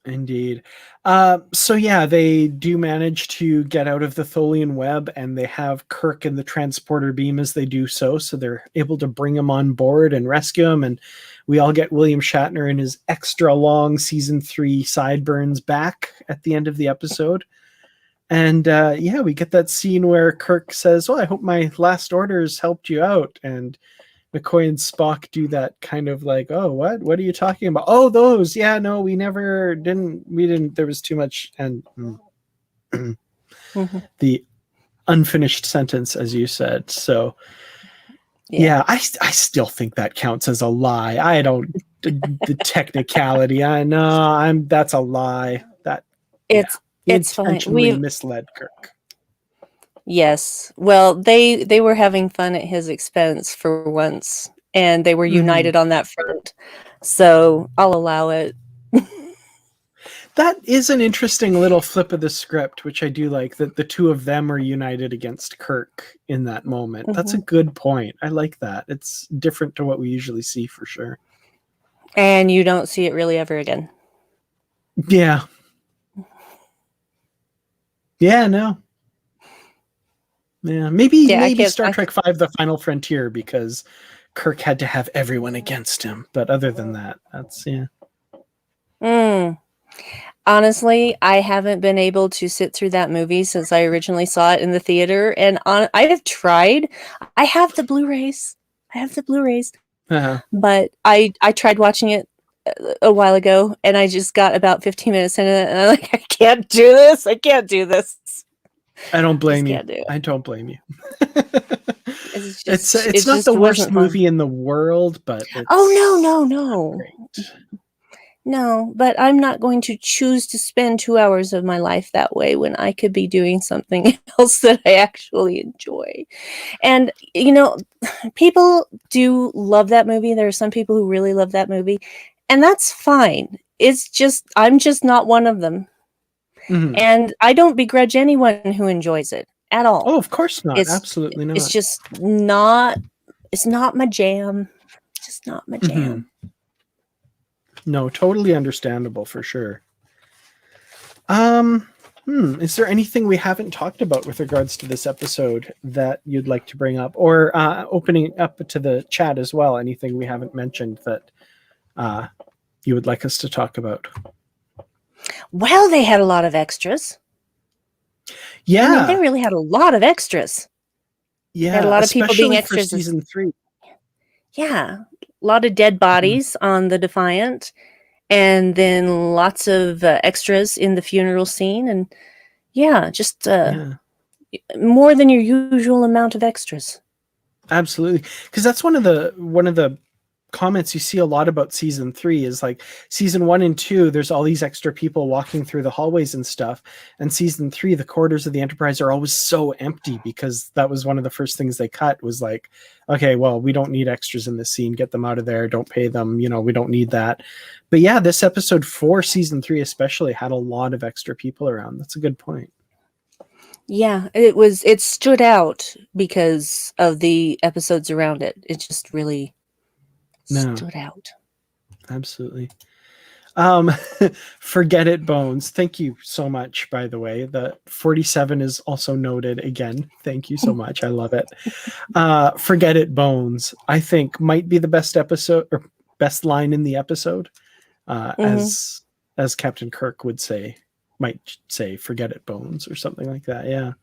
Indeed. So yeah, they do manage to get out of the Tholian Web, and they have Kirk in the transporter beam as they do so they're able to bring him on board and rescue him, and we all get William Shatner in his extra long season 3 sideburns back at the end of the episode. And we get that scene where Kirk says, I hope my last orders helped you out, and McCoy and Spock do that kind of like, what are you talking about? Those, no, we didn't, there was too much, and the unfinished sentence, as you said. So I still think that counts as a lie. I don't, the technicality, I know that's a lie. It's fine. We've misled Kirk. Yes. Well, they were having fun at his expense for once, and they were united on that front. So I'll allow it. That is an interesting little flip of the script, which I do like, that the two of them are united against Kirk in that moment. That's a good point. I like that. It's different to what we usually see, for sure. And you don't see it really ever again. Yeah. Yeah, no. Yeah, maybe Star Trek V: The Final Frontier, because Kirk had to have everyone against him. But other than that, that's Honestly, I haven't been able to sit through that movie since I originally saw it in the theater, and I have tried. I have the Blu-rays. I have the Blu-rays, Uh-huh. but I tried watching it a while ago, and I just got about 15 minutes into it, and I'm like, I can't do this. I can't do this. I don't blame Just you. can't do it. I don't blame you. It's It's not just the worst wasn't fun. movie in the world, but it's Oh no. great. No, but I'm not going to choose to spend 2 hours of my life that way when I could be doing something else that I actually enjoy. And, people do love that movie. There are some people who really love that movie, and that's fine. It's just, I'm just not one of them. Mhm. And I don't begrudge anyone who enjoys it at all. Oh, of course not. It's Absolutely not. it's just not, it's not my jam. It's just not my jam. No, totally understandable for sure. Is there anything we haven't talked about with regards to this episode that you'd like to bring up, or opening up to the chat as well? Anything we haven't mentioned that you would like us to talk about? Well, they had a lot of extras. Yeah, I mean, they really had a lot of extras. yeah, They had a lot of people being especially extras. for season 3. Yeah, a lot of dead bodies on the Defiant, and then lots of extras in the funeral scene, and just more than your usual amount of extras. Absolutely, because that's one of the comments you see a lot about season 3 is like season 1 and 2 there's all these extra people walking through the hallways and stuff, and season 3 the corridors of the Enterprise are always so empty because that was one of the first things they cut, was like, okay, well, we don't need extras in this scene, get them out of there, don't pay them, we don't need that. But yeah, this episode 4 season 3 especially had a lot of extra people around. That's a good point. Yeah, it stood out because of the episodes around it. It just really stood out. Absolutely. Forget it, Bones. Thank you so much, by the way. The 47 is also noted again. Thank you so much. I love it. Forget it, Bones, I think might be the best episode or best line in the episode. As Captain Kirk would say, might say, forget it, Bones, or something like that. Yeah.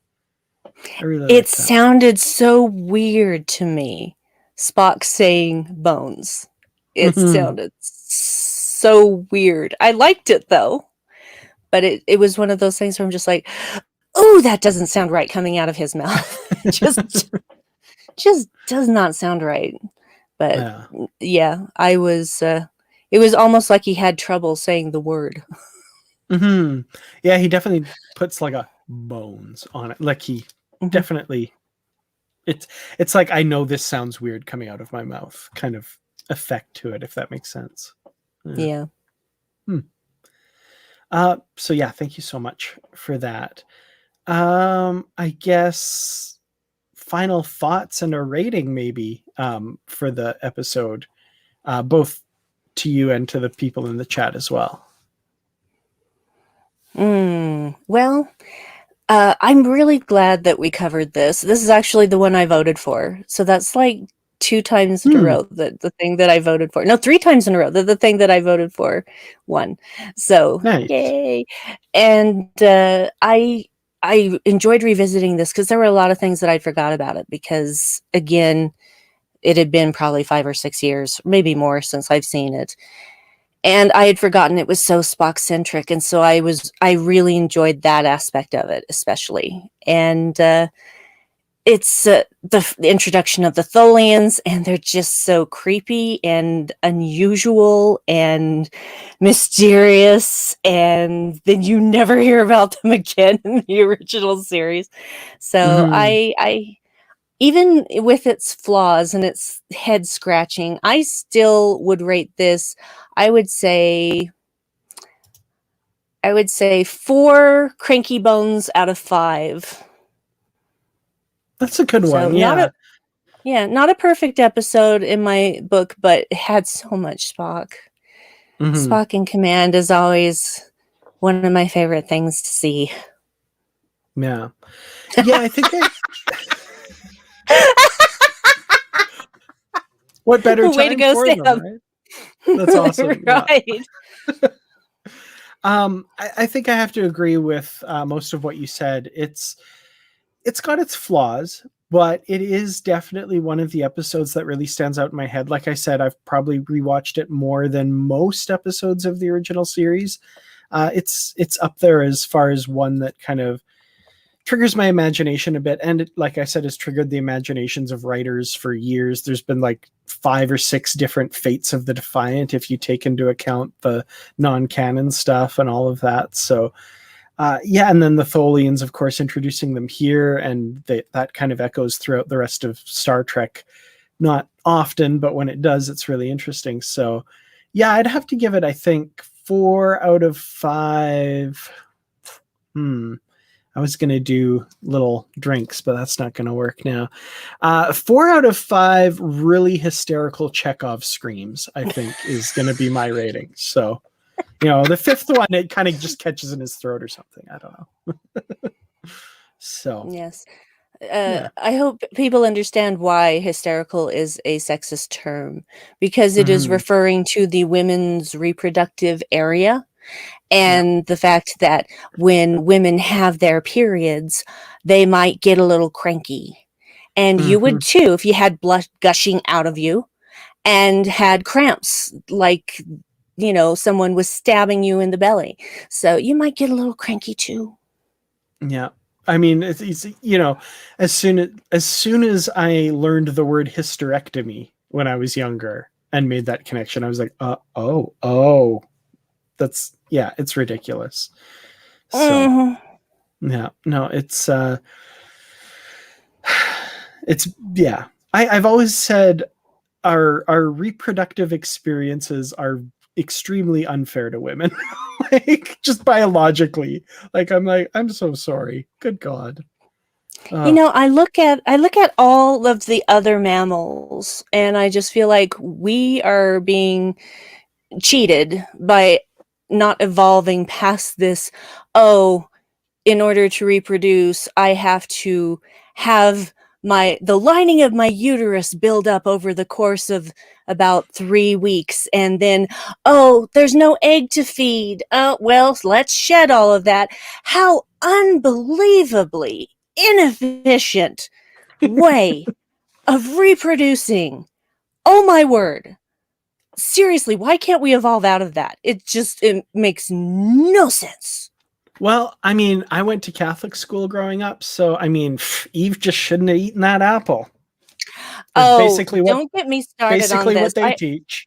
I really It sounded so weird to me, Spock saying Bones. It sounded so weird. I liked it though, but it was one of those things where I'm just like, oh, that doesn't sound right coming out of his mouth. just does not sound right. But yeah, I was it was almost like he had trouble saying the word. Yeah, he definitely puts like a Bones on it. Like he definitely, it's like, I know this sounds weird coming out of my mouth kind of effect to it, if that makes sense. Yeah. So yeah, thank you so much for that. I guess final thoughts and a rating maybe for the episode, both to you and to the people in the chat as well. Well, I'm really glad that we covered this. This is actually the one I voted for. So that's like 2 times in a row that the thing that I voted for. No, 3 times in a row that the thing that I voted for won. So nice. Yay. And I enjoyed revisiting this because there were a lot of things that I forgot about it because, again, it had been probably 5 or 6 years, maybe more, since I've seen it. And I had forgotten it was so Spock-centric, and so I really enjoyed that aspect of it, especially. And it's the introduction of the Tholians, and they're just so creepy and unusual and mysterious, and then you never hear about them again in the original series. So I even with its flaws and its head scratching, I still would rate this, I would say 4 cranky bones out of 5. That's a good one. Not a perfect episode in my book, but it had so much Spock. Spock in command is always one of my favorite things to see. Yeah, I think what better time way to go, for Sam. them, right? That's awesome. Right. I think I have to agree with most of what you said. It's got its flaws, but it is definitely one of the episodes that really stands out in my head. Like I said, I've probably rewatched it more than most episodes of the original series. It's up there as far as one that kind of triggers my imagination a bit, and it, like I said, has triggered the imaginations of writers for years. There's been like 5 or 6 different fates of the Defiant if you take into account the non-canon stuff and all of that. So yeah, and then the Tholians, of course, introducing them here, and that kind of echoes throughout the rest of Star Trek. Not often, but when it does, it's really interesting. So yeah, I'd have to give it, I think, 4 out of 5. I was going to do little drinks, but that's not going to work now. 4 out of 5 really hysterical Chekhov screams, I think, is going to be my rating. So, the 5th one, it kind of just catches in his throat or something. I don't know. So, Yes. yeah. I hope people understand why hysterical is a sexist term, because it is referring to the women's reproductive area. And the fact that when women have their periods, they might get a little cranky. And you would too if you had blood gushing out of you and had cramps, like, someone was stabbing you in the belly. So you might get a little cranky too. Yeah. I mean, it's as soon as I learned the word hysterectomy when I was younger and made that connection, I was like, oh, that's, yeah, it's ridiculous. So yeah, no, it's yeah. I've always said our reproductive experiences are extremely unfair to women. Like, just biologically. Like, I'm so sorry. Good God. I look at all of the other mammals, and I just feel like we are being cheated by not evolving past this. In order to reproduce, I have to have the lining of my uterus build up over the course of about 3 weeks, and then, there's no egg to feed. Well, let's shed all of that. How unbelievably inefficient way of reproducing. Oh my word. Seriously, why can't we evolve out of that? It makes no sense. Well, I mean, I went to Catholic school growing up, so I mean, Eve just shouldn't have eaten that apple. Basically don't get me started on this. What they teach.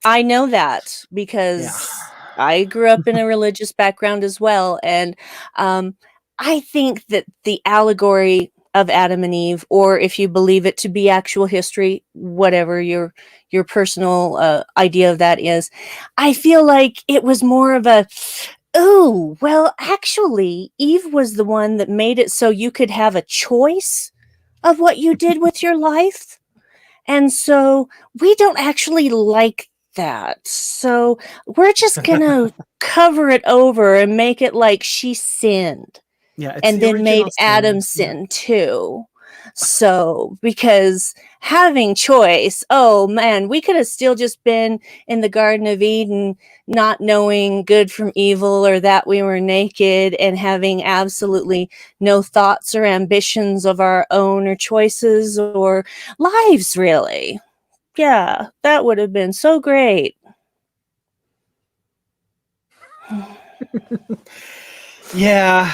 I know that because I grew up in a religious background as well, and I think that the allegory of Adam and Eve, or if you believe it to be actual history, whatever your personal idea of that is, I feel like it was more of a, oh, well, actually, Eve was the one that made it so you could have a choice of what you did with your life. And so we don't actually like that. So we're just going to cover it over and make it like she sinned. Yeah, it's and then made Adam sin too. So, because having choice, oh man, we could have still just been in the Garden of Eden, not knowing good from evil or that we were naked, and having absolutely no thoughts or ambitions of our own or choices or lives, really. Yeah, that would have been so great. Yeah.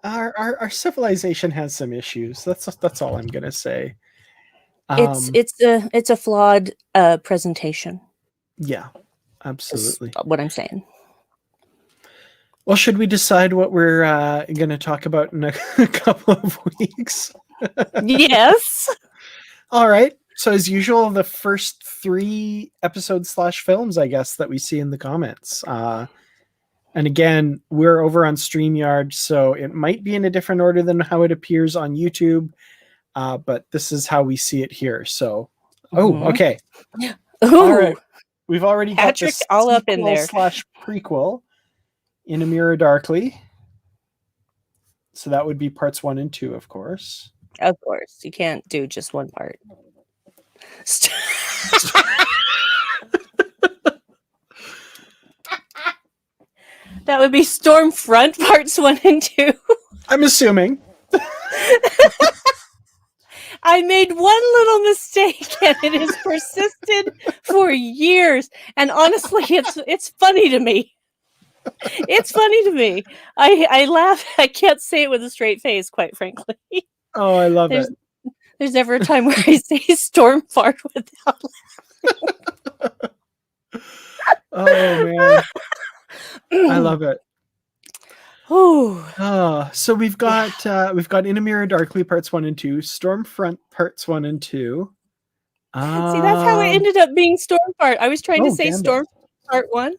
Our civilization has some issues. That's all I'm gonna say. It's a flawed presentation. Yeah, absolutely. Is what I'm saying. Well, should we decide what we're going to talk about in a couple of weeks? Yes. All right. So, as usual, the first 3 episodes / films, I guess, that we see in the comments. And again, we're over on StreamYard, so it might be in a different order than how it appears on YouTube, but this is how we see it here. So, okay. Ooh. All right. We've already got Patrick all up in there / prequel in A Mirror Darkly. So that would be parts 1 and 2, of course. Of course. You can't do just one part. That would be Stormfront parts 1 and 2. I'm assuming. I made one little mistake and it has persisted for years. And honestly, it's funny to me. It's funny to me. I laugh. I can't say it with a straight face, quite frankly. Oh, I love it. There's never a time where I say Stormfart without laughing. Oh man. I love it. So we've got In a Mirror Darkly parts 1 and 2, Stormfront parts 1 and 2. See, that's how it ended up being Stormfart. I was trying to say Gambit. Stormfart part 1,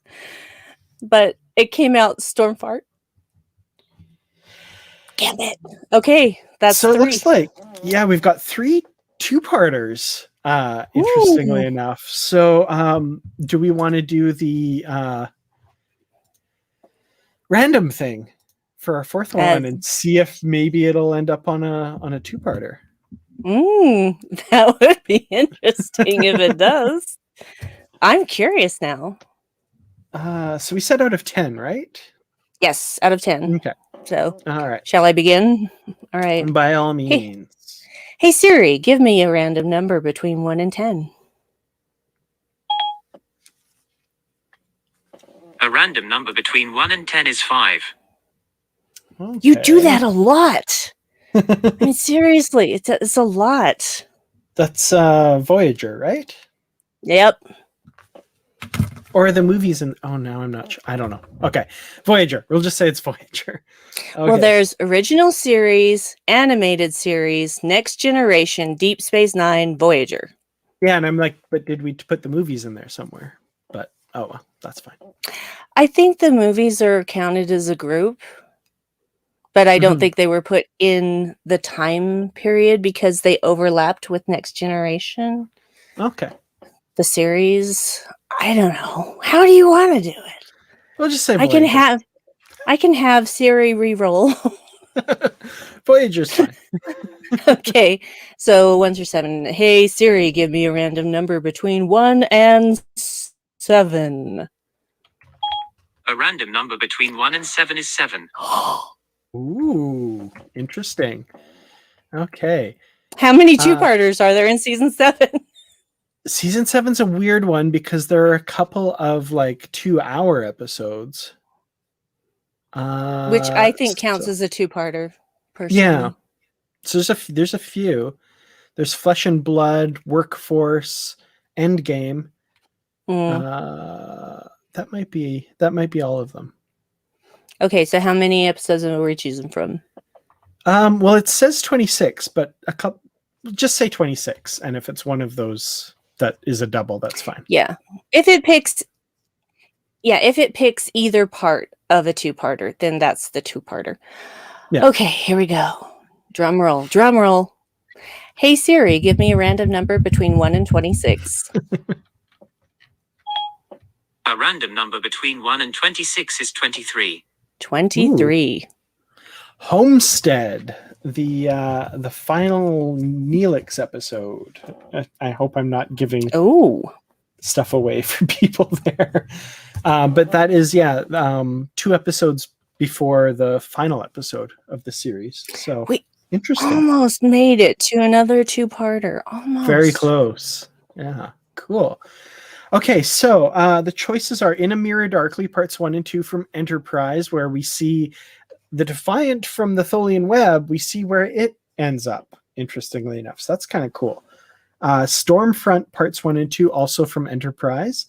but it came out Stormfart. Gambit. Okay, that's so 3. It looks like we've got 3 2-parters. Interestingly enough. So do we want to do the random thing for our 4th one and see if maybe it'll end up on a 2-parter? That would be interesting if it does. I'm curious now. So we said out of 10, right? Yes, out of 10. Okay. So, all right. Shall I begin? All right. By all means. Hey Siri, give me a random number between 1 and 10. A random number between 1 and 10 is 5. Okay. You do that a lot. I mean, seriously, it's a lot. That's Voyager, right? Yep. Or the movies and no, I'm not sure. I don't know. Okay. Voyager. We'll just say it's Voyager. Okay. Well, there's original series, animated series, Next Generation, Deep Space Nine, Voyager. Yeah, and I'm like, but did we put the movies in there somewhere? But oh well, that's fine. I think the movies are counted as a group, but I don't think they were put in the time period because they overlapped with Next Generation. Okay. The series, I don't know. How do you want to do it? We'll just say Voyager. I can have Siri re-roll. Voyager's fine. Okay, so 1 through 7. Hey Siri, give me a random number between 1 and 7. A random number between 1 and 7 is 7. Ooh, interesting. Okay. How many 2-parters are there in season 7? Season 7's a weird one because there are a couple of like 2-hour episodes. Which I think counts as a 2-parter, personally. Yeah. So there's a few. There's Flesh and Blood, Workforce, Endgame. That might be all of them. Okay, so how many episodes are we choosing from? Well, it says 26, but just say 26, and if it's one of those that is a double, that's fine. Yeah. If it picks either part of a 2-parter, then that's the 2-parter. Yeah. Okay, here we go. Drum roll, drum roll. Hey Siri, give me a random number between 1 and 26. A random number between 1 and 26 is 23. 23. Ooh. Homestead, the final Neelix episode. I hope I'm not giving stuff away for people there. But that is 2 episodes before the final episode of the series. So interesting. Almost made it to another 2-parter. Almost. Very close. Yeah, cool. Okay, so the choices are In a Mirror Darkly parts 1 and 2 from Enterprise, where we see the Defiant from the Tholian Web. We see where it ends up, interestingly enough. So that's kind of cool. Stormfront parts 1 and 2, also from Enterprise.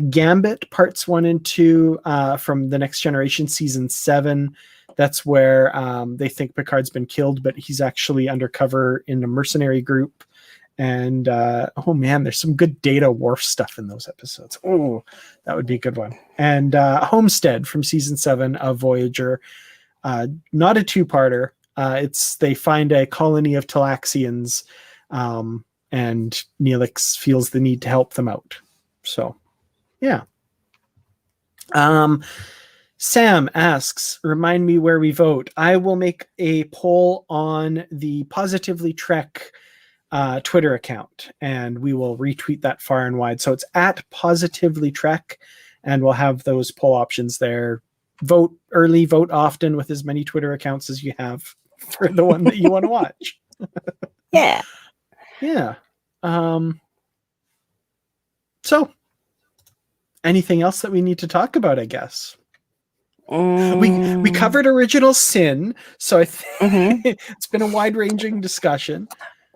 Gambit parts 1 and 2 from the Next Generation season 7. That's where they think Picard's been killed, but he's actually undercover in a mercenary group. And oh man, there's some good Data Worf stuff in those episodes. Oh, that would be a good one. And Homestead from season 7 of Voyager. Not a 2-parter. They find a colony of Talaxians, and Neelix feels the need to help them out. So, yeah. Sam asks, remind me where we vote. I will make a poll on the Positively Trek Twitter account, and we will retweet that far and wide. So it's at Positively Trek, and we'll have those poll options there. vote early, vote often with as many Twitter accounts as you have for the one that you want to watch. Yeah. Yeah. So anything else that we need to talk about, I guess? We covered original sin, so I think it's been a wide-ranging discussion.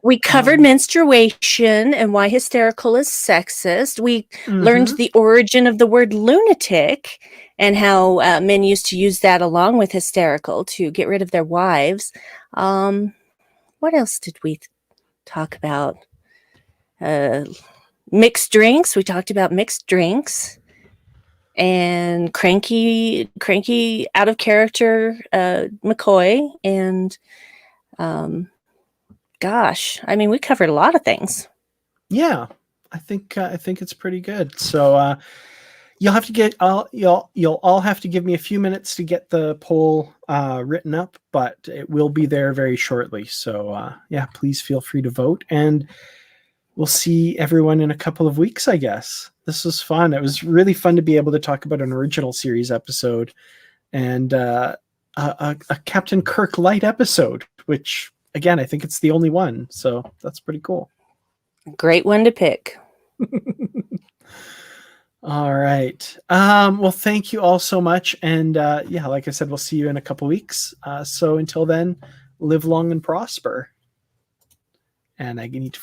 We covered menstruation and why hysterical is sexist. We learned the origin of the word lunatic and how men used to use that along with hysterical to get rid of their wives. What else did we talk about? Mixed drinks. We talked about mixed drinks. And cranky, out of character McCoy. And gosh, I mean, we covered a lot of things. Yeah, I think it's pretty good. So you'll have to get you'll all have to give me a few minutes to get the poll written up, but it will be there very shortly. So yeah, please feel free to vote, and we'll see everyone in a couple of weeks, I guess. This was fun. It was really fun to be able to talk about an original series episode and a Captain Kirk light episode, which again, I think it's the only one. So that's pretty cool. Great one to pick. All right. Well, thank you all so much. And yeah, like I said, we'll see you in a couple weeks. So until then, live long and prosper. And I need to